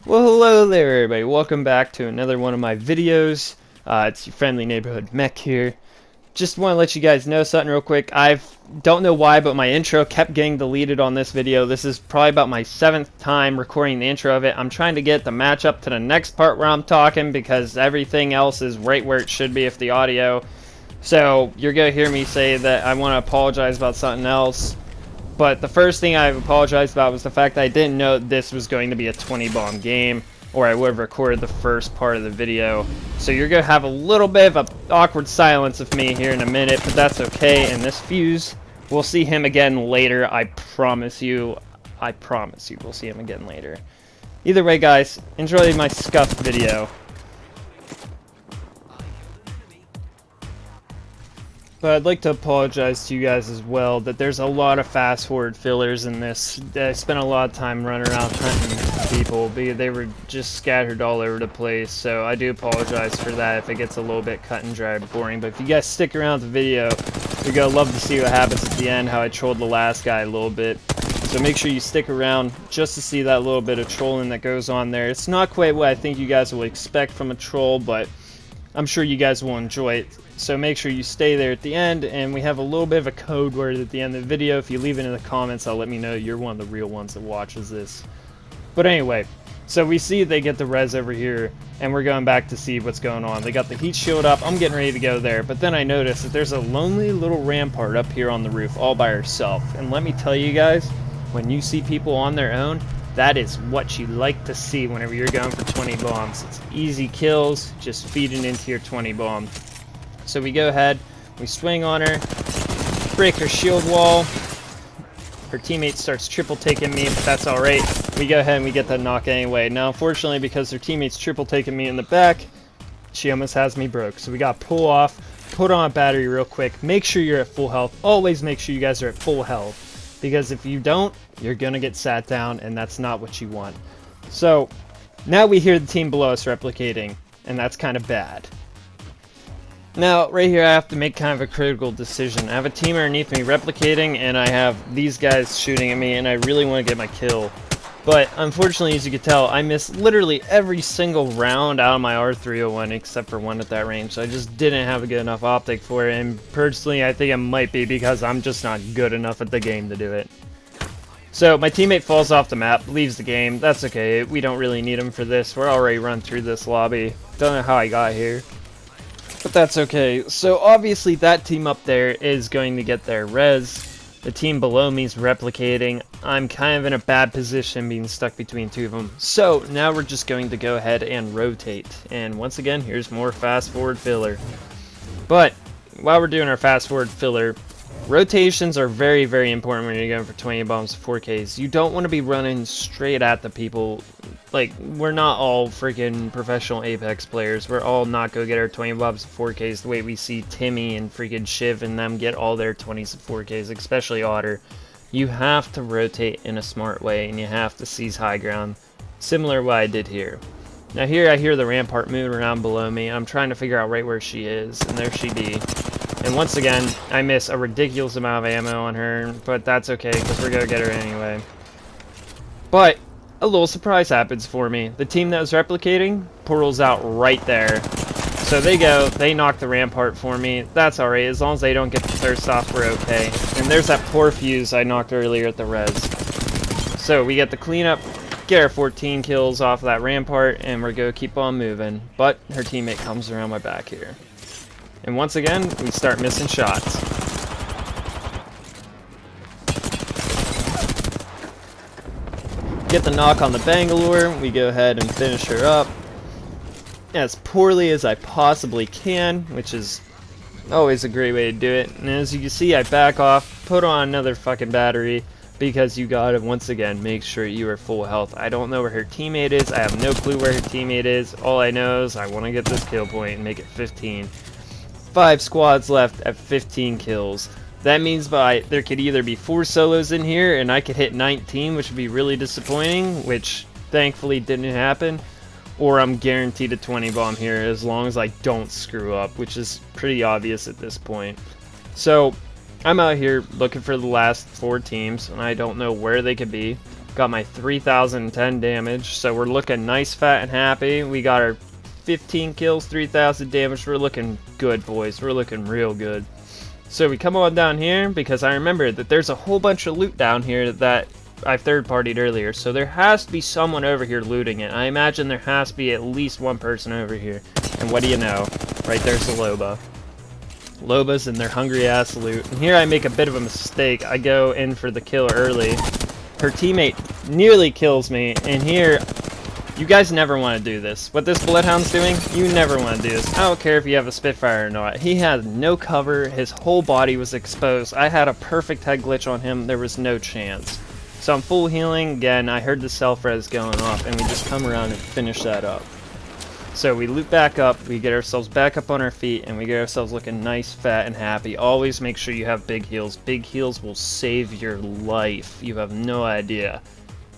Well, hello there, everybody. Welcome back to another one of my videos. It's your friendly neighborhood mech here. Just want to let you guys know something real quick. I don't know why, but my intro kept getting deleted on this video. This is probably about my 7th time recording the intro of it. I'm trying to get the match up to the next part where I'm talking because everything else is right where it should be if the audio. So you're going to hear me say that I want to apologize about something else. But the first thing I apologized about was the fact that I didn't know this was going to be a 20 bomb game, or I would have recorded the first part of the video. So you're going to have a little bit of an awkward silence of me here in a minute, but that's okay. And this fuse, we'll see him again later. I promise you we'll see him again later. Either way, guys, enjoy my scuffed video. But I'd like to apologize to you guys as well that there's a lot of fast forward fillers in this. I spent a lot of time running around hunting people because they were just scattered all over the place. So I do apologize for that if it gets a little bit cut and dry boring. But if you guys stick around the video, you're going to love to see what happens at the end, how I trolled the last guy a little bit. So make sure you stick around just to see that little bit of trolling that goes on there. It's not quite what I think you guys will expect from a troll, but I'm sure you guys will enjoy it. So make sure you stay there at the end, and we have a little bit of a code word at the end of the video. If you leave it in the comments, I'll let me know you're one of the real ones that watches this. But anyway, so we see they get the res over here, and we're going back to see what's going on. They got the heat shield up. I'm getting ready to go there, but then I notice that there's a lonely little rampart up here on the roof all by herself. And let me tell you guys, when you see people on their own, that is what you like to see whenever you're going for 20 bombs. It's easy kills, just feeding into your 20 bomb. So we go ahead, we swing on her, break her shield wall. Her teammate starts triple taking me, but that's alright. We go ahead and we get that knock anyway. Now, unfortunately, because her teammate's triple taking me in the back, she almost has me broke. So we got to pull off, put on a battery real quick, make sure you're at full health. Always make sure you guys are at full health, because if you don't, you're going to get sat down, and that's not what you want. So now we hear the team below us replicating, and that's kind of bad. Now, right here, I have to make kind of a critical decision. I have a team underneath me replicating, and I have these guys shooting at me, and I really want to get my kill. But, unfortunately, as you can tell, I missed literally every single round out of my R301, except for one at that range. So I just didn't have a good enough optic for it, and personally, I think it might be because I'm just not good enough at the game to do it. So, my teammate falls off the map, leaves the game. That's okay, we don't really need him for this. We're already run through this lobby. Don't know how I got here. But that's okay. So obviously that team up there is going to get their res. The team below me is replicating. I'm kind of in a bad position being stuck between two of them. So now we're just going to go ahead and rotate. And once again, here's more fast forward filler. But while we're doing our fast forward filler, rotations are very, very important when you're going for 20 bombs 4Ks. You don't want to be running straight at the people. Like, we're not all freaking professional Apex players. We're all not go get our 20 bombs 4Ks the way we see Timmy and freaking Shiv and them get all their 20s 4Ks, especially Otter. You have to rotate in a smart way, and you have to seize high ground, similar to what I did here. Now here I hear the rampart moving around below me. I'm trying to figure out right where she is, and there she be. And once again, I miss a ridiculous amount of ammo on her, but that's okay, because we're going to get her anyway. But a little surprise happens for me. The team that was replicating portals out right there. So they knock the rampart for me. That's alright, as long as they don't get the thirst off, we're okay. And there's that poor fuse I knocked earlier at the res. So we get the cleanup, get our 14 kills off that rampart, and we're going to keep on moving. But her teammate comes around my back here. And once again, we start missing shots. Get the knock on the Bangalore. We go ahead and finish her up as poorly as I possibly can, which is always a great way to do it. And as you can see, I back off, put on another fucking battery, because you gotta, once again, make sure you are full health. I don't know where her teammate is. I have no clue where her teammate is. All I know is I want to get this kill point and make it 15. 5 squads left at 15 kills. That means there could either be 4 solos in here and I could hit 19, which would be really disappointing, which thankfully didn't happen, or I'm guaranteed a 20 bomb here as long as I don't screw up, which is pretty obvious at this point. So I'm out here looking for the last 4 teams, and I don't know where they could be. Got my 3010 damage, so we're looking nice, fat, and happy. We got our 15 kills, 3000 damage. We're looking good, boys. We're looking real good. So we come on down here because I remember that there's a whole bunch of loot down here that I third-partied earlier. So there has to be someone over here looting it. I imagine there has to be at least one person over here. And what do you know? Right there's the Loba. Lobas and their hungry-ass loot. And here I make a bit of a mistake. I go in for the kill early. Her teammate nearly kills me, and here, you guys never want to do this. What this Bloodhound's doing, you never want to do this. I don't care if you have a Spitfire or not. He had no cover, his whole body was exposed. I had a perfect head glitch on him, there was no chance. So I'm full healing, again, I heard the self-res going off, and we just come around and finish that up. So we loot back up, we get ourselves back up on our feet, and we get ourselves looking nice, fat, and happy. Always make sure you have big heals. Big heals will save your life. You have no idea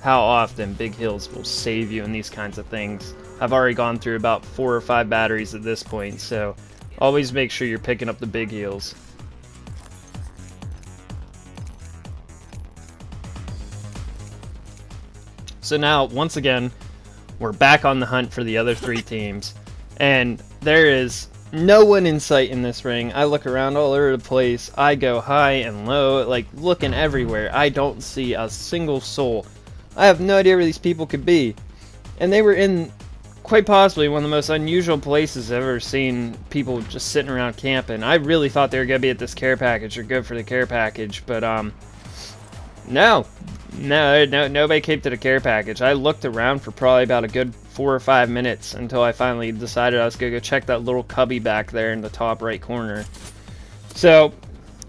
how often big heals will save you in these kinds of things. I've already gone through about 4 or 5 batteries at this point, so always make sure you're picking up the big heals. So now, once again, we're back on the hunt for the other 3 teams, and there is no one in sight in this ring. I look around all over the place. I go high and low, like looking everywhere. I don't see a single soul. I have no idea where these people could be. And they were in quite possibly one of the most unusual places I've ever seen people just sitting around camping. I really thought they were going to be at this care package or go for the care package, but no, nobody came to the care package. I looked around for probably about a good 4 or 5 minutes until I finally decided I was going to go check that little cubby back there in the top right corner. So,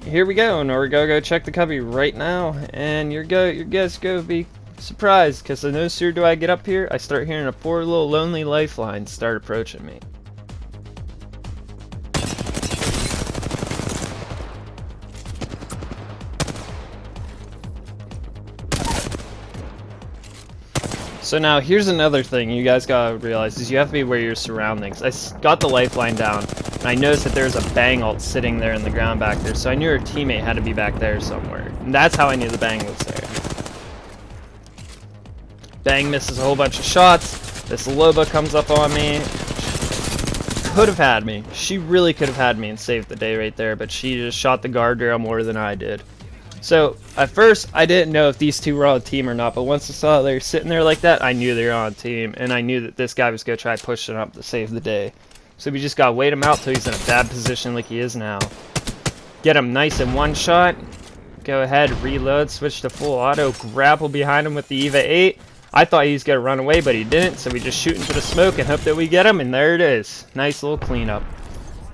here we go, and we're going to go check the cubby right now, and you guys going to be surprised, because no sooner do I get up here, I start hearing a poor little lonely lifeline start approaching me. So now, here's another thing you guys gotta realize, is you have to be aware of your surroundings. I got the lifeline down, and I noticed that there's a bang ult sitting there in the ground back there, so I knew her teammate had to be back there somewhere. And that's how I knew the bang was there. Bang misses a whole bunch of shots, this Loba comes up on me, could have had me. She really could have had me and saved the day right there, but she just shot the guardrail more than I did. So, at first, I didn't know if these two were on a team or not, but once I saw they were sitting there like that, I knew they were on a team, and I knew that this guy was going to try pushing up to save the day. So we just got to wait him out till he's in a bad position like he is now. Get him nice in one shot, go ahead, reload, switch to full auto, grapple behind him with the EVA 8. I thought he was going to run away, but he didn't, so we just shoot into the smoke and hope that we get him, and there it is. Nice little cleanup.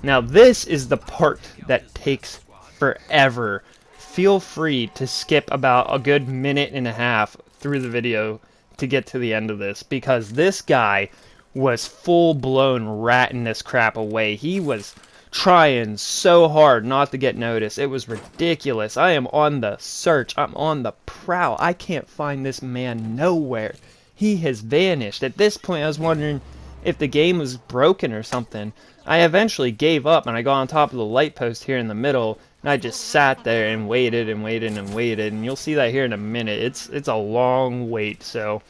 Now, this is the part that takes forever. Feel free to skip about a good minute and a half through the video to get to the end of this, because this guy was full-blown ratting this crap away. He was trying so hard not to get noticed. It was ridiculous. I am on the search. I'm on the prowl. I can't find this man nowhere. He has vanished. At this point, I was wondering if the game was broken or something. I eventually gave up, and I got on top of the light post here in the middle, and I just sat there and waited and waited and waited, and you'll see that here in a minute. It's a long wait, so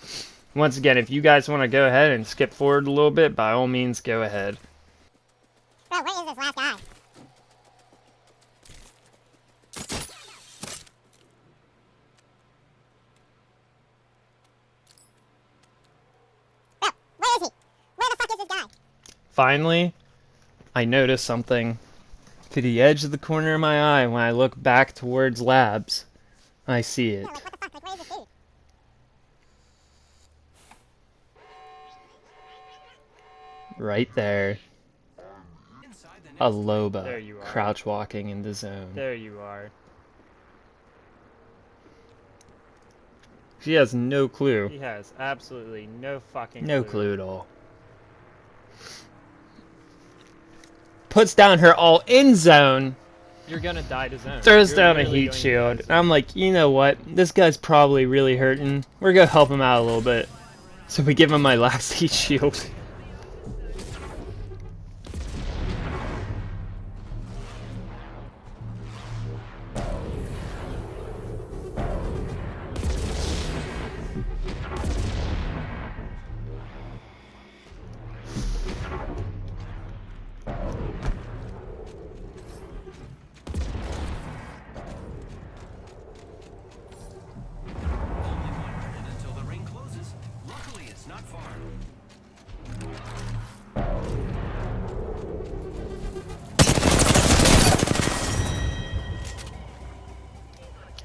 once again, if you guys want to go ahead and skip forward a little bit, by all means, go ahead. Bro, where is this last guy? Bro, where is he? Where the fuck is this guy? Finally, I noticed something to the edge of the corner of my eye when I look back towards labs. I see it. Bro, what the fuck? Like, where is this dude? Right there. A Loba, There you are. crouch walking in the zone. There you are. She has no clue. He has absolutely no fucking clue. No clue at all. Puts down her all-in zone. You're gonna die to zone. Throws down a heat shield. I'm like, you know what? This guy's probably really hurting. We're gonna help him out a little bit. So we give him my last heat shield.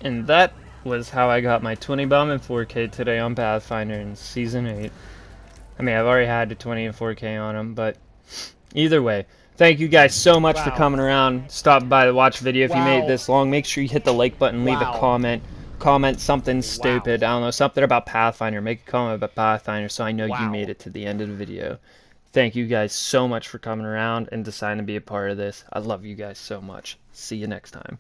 And that was how I got my 20 bomb in 4K today on Pathfinder in Season 8. I mean, I've already had a 20 and 4K on them, but either way, thank you guys so much for coming around, stopping by to watch the video. If you made it this long, make sure you hit the like button, leave a comment something stupid, I don't know, something about Pathfinder, make a comment about Pathfinder so I know you made it to the end of the video. Thank you guys so much for coming around and deciding to be a part of this. I love you guys so much. See you next time.